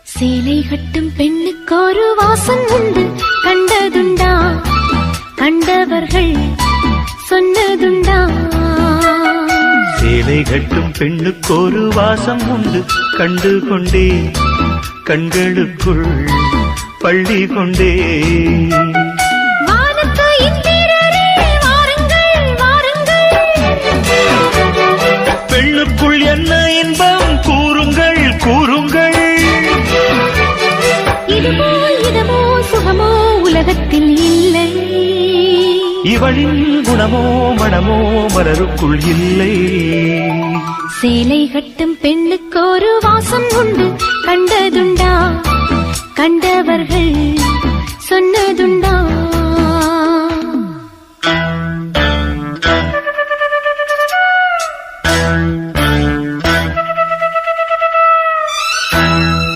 சேலை கட்டும் பெண்ணுக்கு ஒரு வாசம் உண்டு, கண்டதுண்டா? கண்டவர்கள் சொன்னதுண்டா? சேலை கட்டும் பெண்ணுக்கு ஒரு வாசம் உண்டு, கண்டு கொண்டே கண்களுக்குள் பள்ளி கொண்டே. பெண்ணுக்குள் என்ன இன்பம் கூறுங்கள் கூறுங்கள். இதுமோ இதமோ சுகமோ உலகத்தில் இல்லை, இவளின் குணமோ மனமோ மலருக்குள் இல்லை. சேலை கட்டும் பெண்ணுக்கு ஒரு வாசம் உண்டு, கண்ட